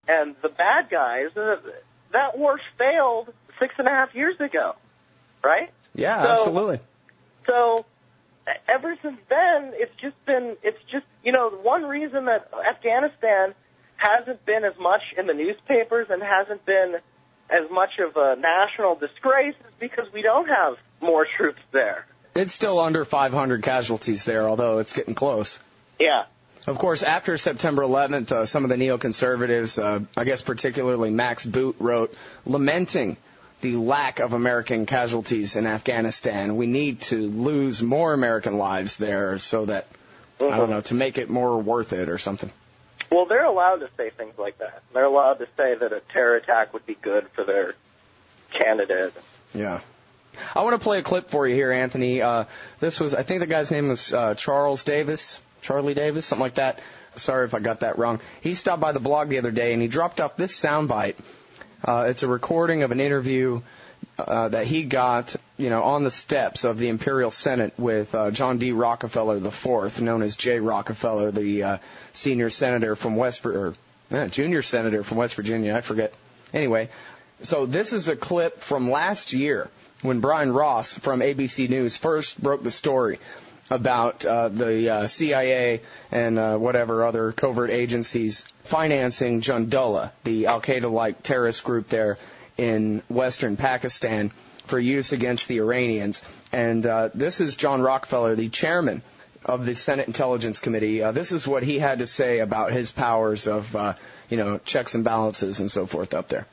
and the bad guys, that war failed 6.5 years ago, right? Yeah, absolutely. So ever since then, it's just one reason that Afghanistan hasn't been as much in the newspapers and hasn't been as much of a national disgrace is because we don't have more troops there. It's still under 500 casualties there, although it's getting close. Yeah. Of course, after September 11th, some of the neoconservatives, I guess particularly Max Boot, wrote, lamenting the lack of American casualties in Afghanistan. We need to lose more American lives there so that, I don't know, to make it more worth it or something. Well, they're allowed to say things like that. They're allowed to say that a terror attack would be good for their candidate. Yeah. I want to play a clip for you here, Anthony. This was, I think the guy's name was Charlie Davis, something like that. Sorry if I got that wrong. He stopped by the blog the other day, and he dropped off this soundbite. It's a recording of an interview that he got, on the steps of the Imperial Senate with John D. Rockefeller IV, known as J. Rockefeller, the senior senator from junior senator from West Virginia. I forget. Anyway, so this is a clip from last year when Brian Ross from ABC News first broke the story about the CIA and whatever other covert agencies financing Jundullah, the al-Qaeda-like terrorist group there in western Pakistan, for use against the Iranians. And this is John Rockefeller, the chairman of the Senate Intelligence Committee. This is what he had to say about his powers of, checks and balances and so forth up there.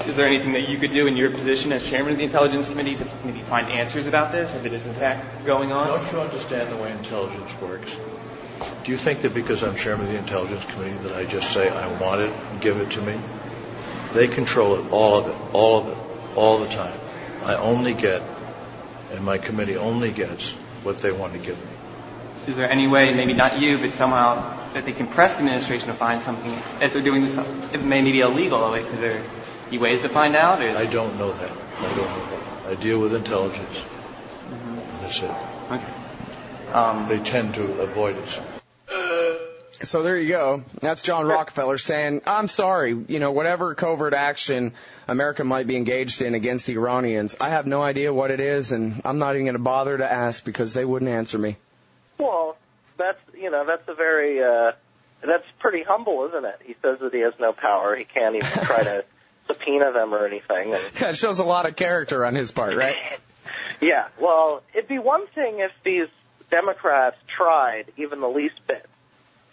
Is there anything that you could do in your position as chairman of the Intelligence Committee to maybe find answers about this, if it is in fact going on? Don't you understand the way intelligence works? Do you think that because I'm chairman of the Intelligence Committee that I just say I want it and give it to me? They control it, all of it, all the time. I only get, and my committee only gets, what they want to give me. Is there any way, maybe not you, but somehow, that they can press the administration to find something, if they're doing this, if it may be illegal, is there any ways to find out? I don't know that. I deal with intelligence. Mm-hmm. That's it. Okay. They tend to avoid it. So there you go. That's John Rockefeller saying, I'm sorry, whatever covert action America might be engaged in against the Iranians, I have no idea what it is, and I'm not even going to bother to ask because they wouldn't answer me. Well, that's pretty humble, isn't it? He says that he has no power. He can't even try to subpoena them or anything. Yeah, it shows a lot of character on his part, right? Yeah. Well, it'd be one thing if these Democrats tried even the least bit.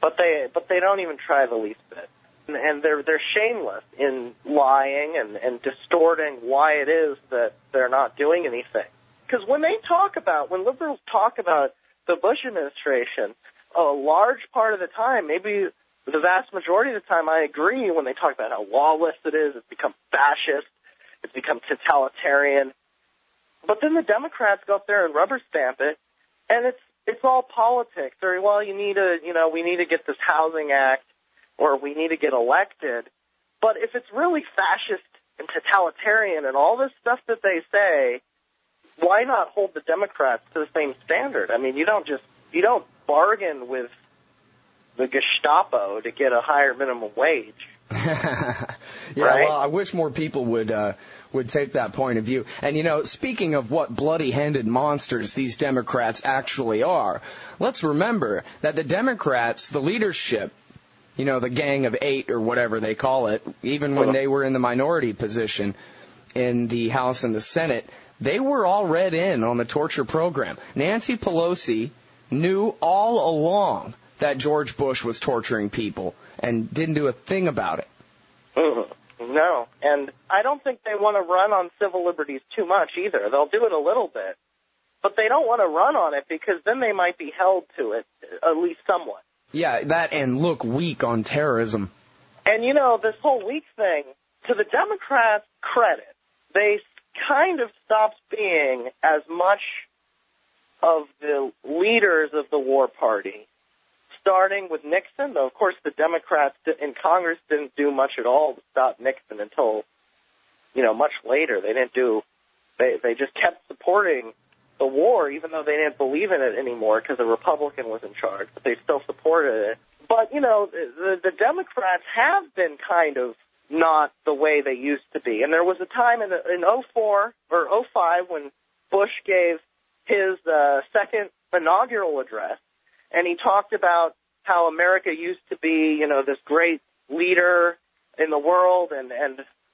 But they don't even try the least bit. And they're shameless in lying and distorting why it is that they're not doing anything. Because when liberals talk about the Bush administration, a large part of the time, maybe the vast majority of the time, I agree when they talk about how lawless it is, it's become fascist, it's become totalitarian. But then the Democrats go up there and rubber stamp it, and it's all politics. Or, well, we need to get this housing act, or we need to get elected. But if it's really fascist and totalitarian and all this stuff that they say, why not hold the Democrats to the same standard? I mean, you don't bargain with the Gestapo to get a higher minimum wage. Yeah, right? Well, I wish more people would take that point of view. And, speaking of what bloody-handed monsters these Democrats actually are, let's remember that the Democrats, the leadership, the Gang of Eight or whatever they call it, even when they were in the minority position in the House and the Senate, they were all read in on the torture program. Nancy Pelosi knew all along that George Bush was torturing people and didn't do a thing about it. Mm-hmm. No, and I don't think they want to run on civil liberties too much either. They'll do it a little bit, but they don't want to run on it because then they might be held to it, at least somewhat. Yeah, that and look weak on terrorism. And, this whole weak thing, to the Democrats' credit, they kind of stopped being as much of the leaders of the war party, starting with Nixon. Though, of course, the Democrats in Congress didn't do much at all to stop Nixon until, much later. They just kept supporting the war, even though they didn't believe in it anymore because a Republican was in charge. But they still supported it. But, you know, the Democrats have been kind of not the way they used to be. And there was a time in 04 or 05 when Bush gave his second inaugural address, and he talked about how America used to be, you know, this great leader in the world, and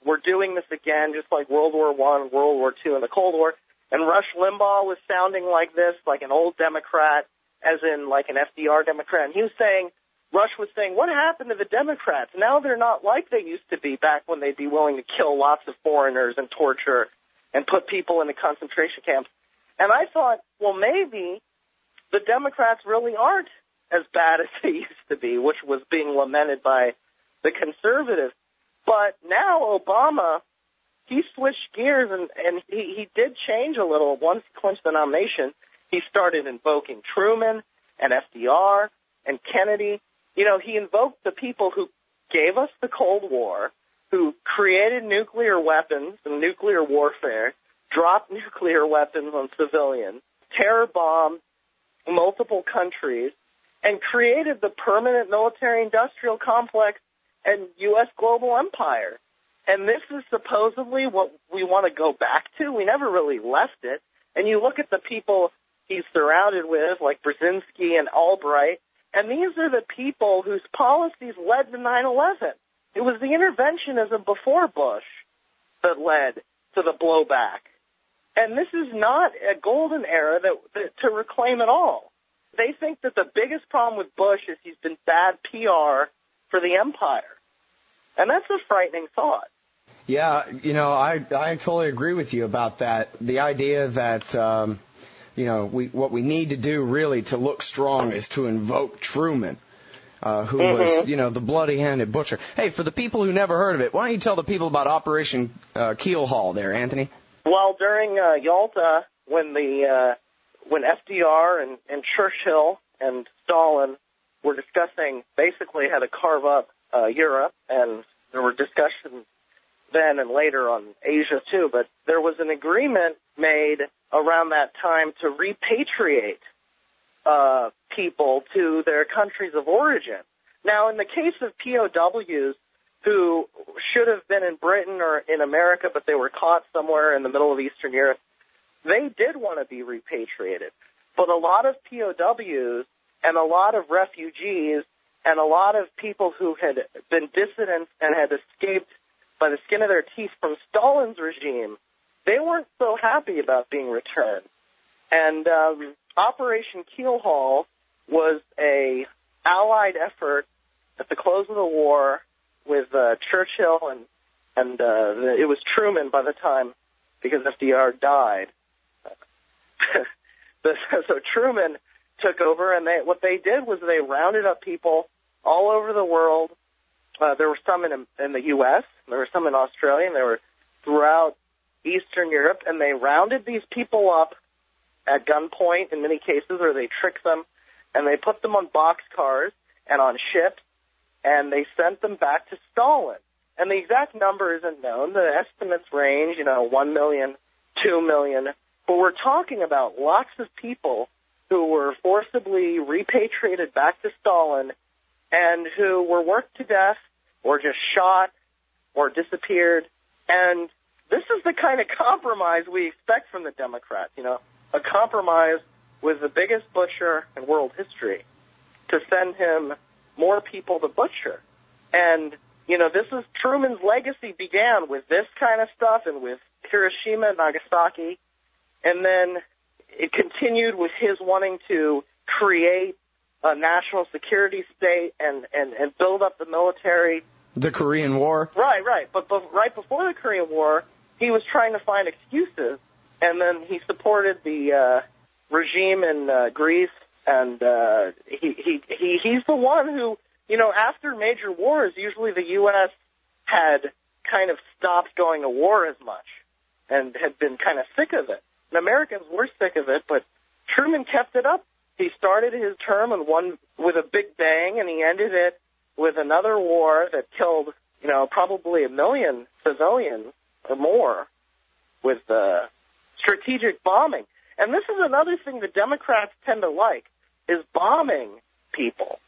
we're doing this again, just like World War I, World War II, and the Cold War. And Rush Limbaugh was sounding like this, like an old Democrat, as in like an FDR Democrat. And he was saying, Rush was saying, what happened to the Democrats? Now they're not like they used to be back when they'd be willing to kill lots of foreigners and torture and put people into concentration camps. And I thought, well, maybe the Democrats really aren't as bad as they used to be, which was being lamented by the conservatives. But now Obama, he switched gears, and he did change a little. Once he clinched the nomination, he started invoking Truman and FDR and Kennedy. You know, he invoked the people who gave us the Cold War, who created nuclear weapons and nuclear warfare, dropped nuclear weapons on civilians, terror bombed multiple countries, and created the permanent military-industrial complex and U.S. global empire. And this is supposedly what we want to go back to. We never really left it. And you look at the people he's surrounded with, like Brzezinski and Albright, and these are the people whose policies led to 9/11. It was the interventionism before Bush that led to the blowback. And this is not a golden era that to reclaim at all. They think that the biggest problem with Bush is he's been bad PR for the empire. And that's a frightening thought. Yeah, you know, I totally agree with you about that. The idea that, you know, what we need to do really to look strong is to invoke Truman, who was, you know, the bloody-handed butcher. Hey, for the people who never heard of it, why don't you tell the people about Operation Keel Haul there, Anthony? Well, during Yalta, when FDR and Churchill and Stalin were discussing basically how to carve up Europe, and there were discussions then and later on Asia too, but there was an agreement made around that time to repatriate people to their countries of origin. Now, in the case of POWs who should have been in Britain or in America, but they were caught somewhere in the middle of Eastern Europe, they did want to be repatriated. But a lot of POWs and a lot of refugees and a lot of people who had been dissidents and had escaped by the skin of their teeth from Stalin's regime, they weren't so happy about being returned. And Operation Keel Haul was a Allied effort at the close of the war with Churchill, and it was Truman by the time, because FDR died. So Truman took over, and what they did was they rounded up people all over the world. There were some in the U.S., there were some in Australia, and they were throughout Eastern Europe, and they rounded these people up at gunpoint in many cases, or they tricked them, and they put them on boxcars and on ships, and they sent them back to Stalin. And the exact number isn't known. The estimates range, 1 million, 2 million. But we're talking about lots of people who were forcibly repatriated back to Stalin and who were worked to death or just shot or disappeared. And this is the kind of compromise we expect from the Democrats, a compromise with the biggest butcher in world history to send him more people to butcher. And, this is Truman's legacy began with this kind of stuff and with Hiroshima and Nagasaki. And then it continued with his wanting to create a national security state and build up the military. The Korean War? Right. But right before the Korean War, he was trying to find excuses. And then he supported the regime in Greece. And he's the one who, after major wars, usually the U.S. had kind of stopped going to war as much and had been kind of sick of it. And Americans were sick of it, but Truman kept it up. He started his term and won with a big bang, and he ended it with another war that killed, probably 1 million civilians or more with strategic bombing. And this is another thing the Democrats tend to like, is bombing people.